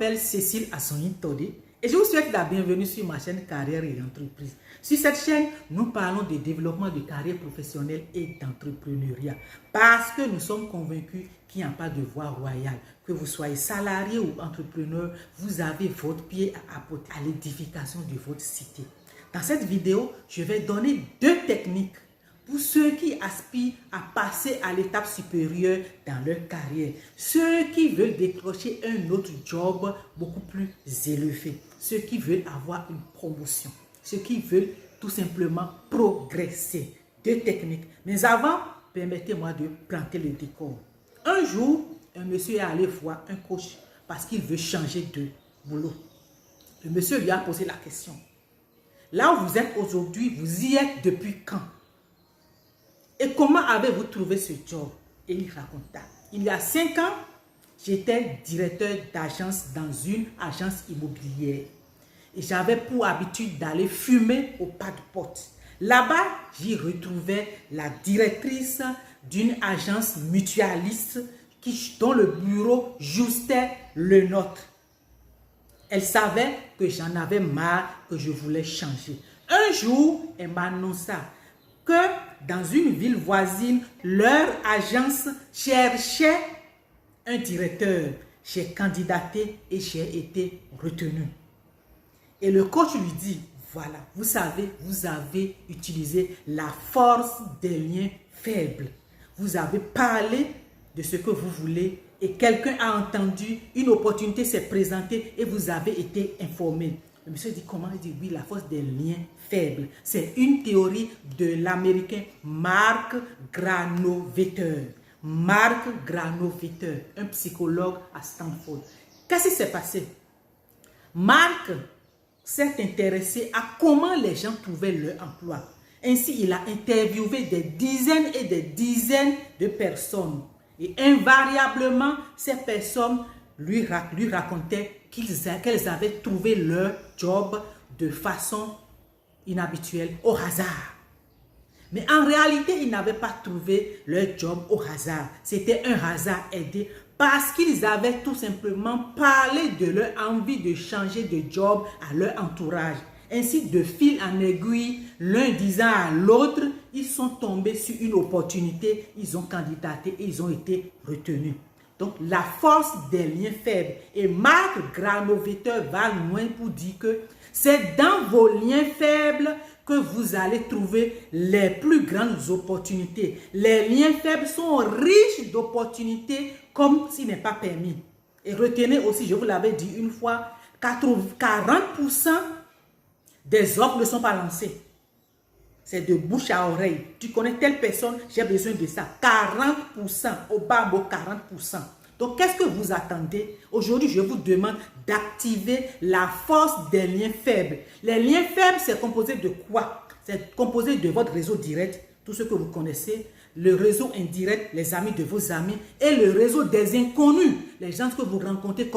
m'appelle Cécile Assoni Todé et je vous souhaite la bienvenue sur ma chaîne Carrière et Entreprise. Sur cette chaîne, nous parlons de développement de carrière professionnelle et d'entrepreneuriat parce que nous sommes convaincus qu'il n'y a pas de voie royale. Que vous soyez salarié ou entrepreneur, vous avez votre pied à apporter à l'édification de votre cité. Dans cette vidéo, je vais donner 2 techniques pour ceux qui aspirent à passer à l'étape supérieure dans leur carrière, ceux qui veulent décrocher un autre job beaucoup plus élevé, ceux qui veulent avoir une promotion, ceux qui veulent tout simplement progresser. 2 techniques. Mais avant, permettez-moi de planter le décor. Un jour, un monsieur est allé voir un coach parce qu'il veut changer de boulot. Le monsieur lui a posé la question. Là où vous êtes aujourd'hui, vous y êtes depuis quand? Et comment avez-vous trouvé ce job? Et il raconta. Il y a 5 ans, j'étais directeur d'agence dans une agence immobilière. Et j'avais pour habitude d'aller fumer au pas de porte. Là-bas, j'y retrouvais la directrice d'une agence mutualiste dont le bureau justait le nôtre. Elle savait que j'en avais marre, que je voulais changer. Un jour, elle m'annonça que dans une ville voisine, leur agence cherchait un directeur. J'ai candidaté et j'ai été retenu. Et le coach lui dit, voilà, vous savez, vous avez utilisé la force des liens faibles. Vous avez parlé de ce que vous voulez et quelqu'un a entendu, une opportunité s'est présentée et vous avez été informé. Le monsieur dit comment? Il dit oui, la force des liens faibles. C'est une théorie de l'américain Mark Granovetter. Mark Granovetter, un psychologue à Stanford. Qu'est-ce qui s'est passé? Mark s'est intéressé à comment les gens trouvaient leur emploi. Ainsi, il a interviewé des dizaines et des dizaines de personnes. Et invariablement, ces personnes lui racontaient qu'elles avaient trouvé leur job de façon inhabituelle, au hasard. Mais en réalité, ils n'avaient pas trouvé leur job au hasard. C'était un hasard aidé parce qu'ils avaient tout simplement parlé de leur envie de changer de job à leur entourage. Ainsi, de fil en aiguille, l'un disant à l'autre, ils sont tombés sur une opportunité, ils ont candidaté et ils ont été retenus. Donc, la force des liens faibles. Et Mark Granovetter va loin pour dire que c'est dans vos liens faibles que vous allez trouver les plus grandes opportunités. Les liens faibles sont riches d'opportunités comme s'il n'est pas permis. Et retenez aussi, je vous l'avais dit une fois, 40% des offres ne sont pas lancées. C'est de bouche à oreille. Tu connais telle personne, j'ai besoin de ça. 40%, au bas mot 40%. Donc, qu'est-ce que vous attendez? Aujourd'hui, je vous demande d'activer la force des liens faibles. Les liens faibles, c'est composé de quoi? C'est composé de votre réseau direct, tout ce que vous connaissez, le réseau indirect, les amis de vos amis, et le réseau des inconnus, les gens que vous rencontrez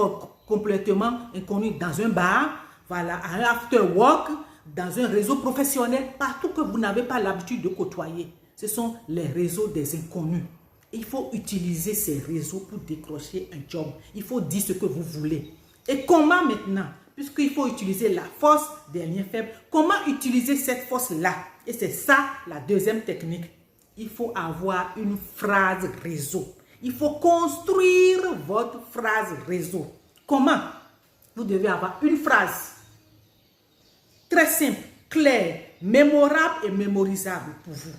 complètement inconnus dans un bar, voilà, à un after work, dans un réseau professionnel, partout que vous n'avez pas l'habitude de côtoyer. Ce sont les réseaux des inconnus. Il faut utiliser ces réseaux pour décrocher un job. Il faut dire ce que vous voulez. Et comment maintenant? Puisqu'il faut utiliser la force des liens faibles, comment utiliser cette force-là? Et c'est ça la deuxième technique. Il faut avoir une phrase réseau. Il faut construire votre phrase réseau. Comment? Vous devez avoir une phrase très simple, claire, mémorable et mémorisable pour vous.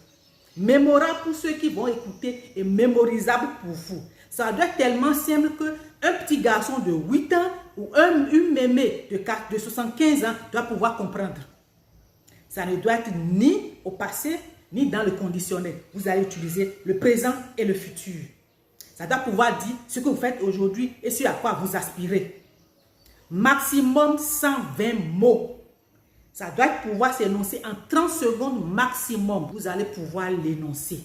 Mémorable pour ceux qui vont écouter et mémorisable pour vous. Ça doit être tellement simple qu'un petit garçon de 8 ans ou une mémé de 75 ans doit pouvoir comprendre. Ça ne doit être ni au passé, ni dans le conditionnel. Vous allez utiliser le présent et le futur. Ça doit pouvoir dire ce que vous faites aujourd'hui et ce à quoi vous aspirez. Maximum 120 mots. Ça doit pouvoir s'énoncer en 30 secondes maximum. Vous allez pouvoir l'énoncer.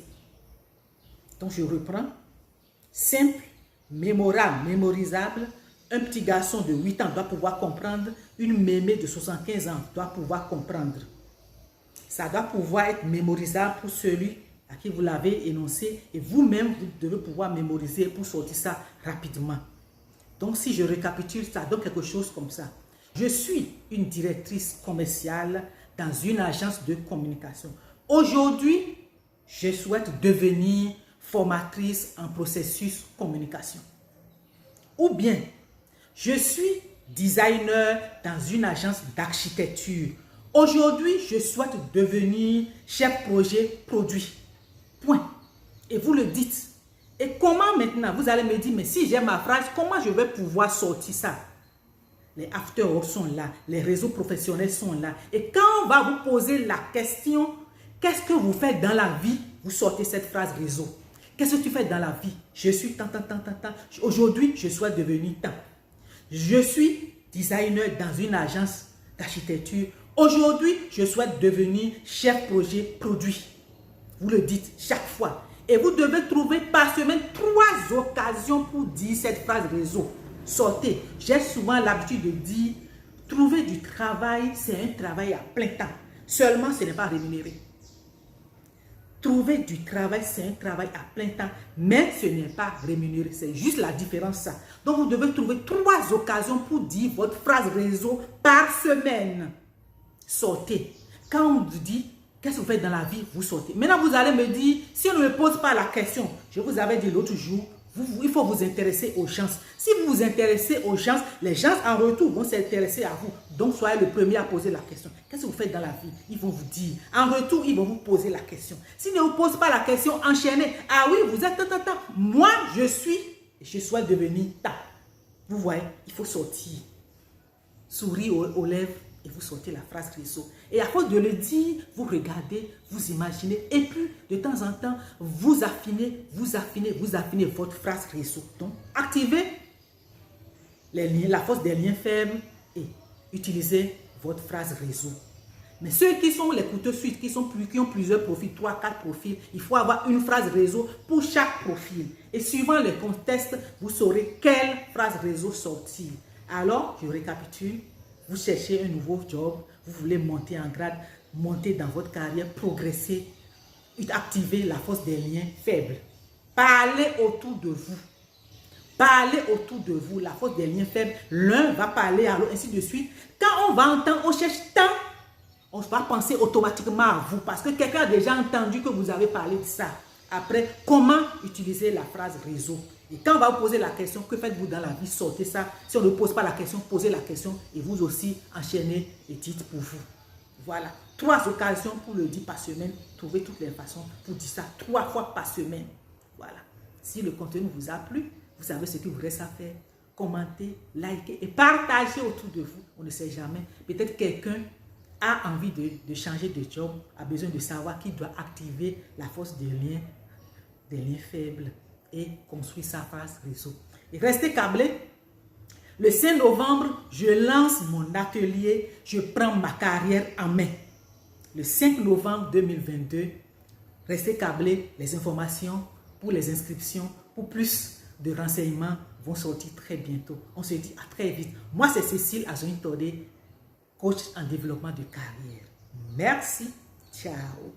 Donc, je reprends. Simple, mémorable, mémorisable. Un petit garçon de 8 ans doit pouvoir comprendre. Une mémé de 75 ans doit pouvoir comprendre. Ça doit pouvoir être mémorisable pour celui à qui vous l'avez énoncé. Et vous-même, vous devez pouvoir mémoriser pour sortir ça rapidement. Donc, si je récapitule, ça donne quelque chose comme ça. Je suis une directrice commerciale dans une agence de communication. Aujourd'hui, je souhaite devenir formatrice en processus communication. Ou bien, je suis designer dans une agence d'architecture. Aujourd'hui, je souhaite devenir chef projet produit. Point. Et vous le dites. Et comment maintenant, vous allez me dire, mais si j'ai ma phrase, comment je vais pouvoir sortir ça? Les after-work sont là, les réseaux professionnels sont là. Et quand on va vous poser la question, qu'est-ce que vous faites dans la vie? Vous sortez cette phrase réseau. Qu'est-ce que tu fais dans la vie? Je suis tant. Aujourd'hui, je souhaite devenir tant. Je suis designer dans une agence d'architecture. Aujourd'hui, je souhaite devenir chef projet produit. Vous le dites chaque fois. Et vous devez trouver par semaine 3 occasions pour dire cette phrase réseau. Sortez. J'ai souvent l'habitude de dire, trouver du travail, c'est un travail à plein temps. Seulement, ce n'est pas rémunéré. Trouver du travail, c'est un travail à plein temps, mais ce n'est pas rémunéré. C'est juste la différence, ça. Donc, vous devez trouver 3 occasions pour dire votre phrase réseau par semaine. Sortez. Quand on vous dit, qu'est-ce que vous faites dans la vie, vous sortez. Maintenant, vous allez me dire, si on ne me pose pas la question, je vous avais dit l'autre jour, il faut vous intéresser aux chances. Si vous vous intéressez aux chances, les gens en retour vont s'intéresser à vous. Donc, soyez le premier à poser la question. Qu'est-ce que vous faites dans la vie? Ils vont vous dire. En retour, ils vont vous poser la question. S'ils ne vous posent pas la question, enchaînez. Ah oui, vous êtes tant. Moi, je souhaite devenir tant. Vous voyez, il faut sortir. Sourire aux lèvres et vous sortez la phrase réseau. Et à force de le dire, vous regardez, vous imaginez. Et puis, de temps en temps, vous affinez votre phrase réseau. Donc, activez les liens, la force des liens faibles et utilisez votre phrase réseau. Mais ceux qui sont les couteaux suisses, qui ont plusieurs profils, 3, 4 profils, il faut avoir une phrase réseau pour chaque profil. Et suivant les contextes, vous saurez quelle phrase réseau sortir. Alors, je récapitule. Vous cherchez un nouveau job, vous voulez monter en grade, monter dans votre carrière, progresser, activer la force des liens faibles. Parlez autour de vous. Parlez autour de vous, la force des liens faibles. L'un va parler à l'autre, ainsi de suite. Quand on va entendre, on cherche tant, on va penser automatiquement à vous parce que quelqu'un a déjà entendu que vous avez parlé de ça. Après, comment utiliser la phrase réseau? Et quand on va vous poser la question, que faites-vous dans la vie? Sortez ça. Si on ne pose pas la question, posez la question et vous aussi enchaînez et dites pour vous. Voilà. 3 occasions pour le dire par semaine. Trouvez toutes les façons pour dire ça 3 fois par semaine. Voilà. Si le contenu vous a plu, vous savez ce qu'il vous reste à faire. Commentez, likez et partagez autour de vous. On ne sait jamais. Peut-être quelqu'un a envie de changer de job, a besoin de savoir qu'il doit activer la force des liens faibles et construire sa phrase réseau. Et restez câblés. Le 5 novembre, je lance mon atelier, je prends ma carrière en main. Le 5 novembre 2022, restez câblés, les informations pour les inscriptions, pour plus de renseignements vont sortir très bientôt. On se dit à très vite. Moi, c'est Cécile Azoni Tordé, coach en développement de carrière. Merci. Ciao.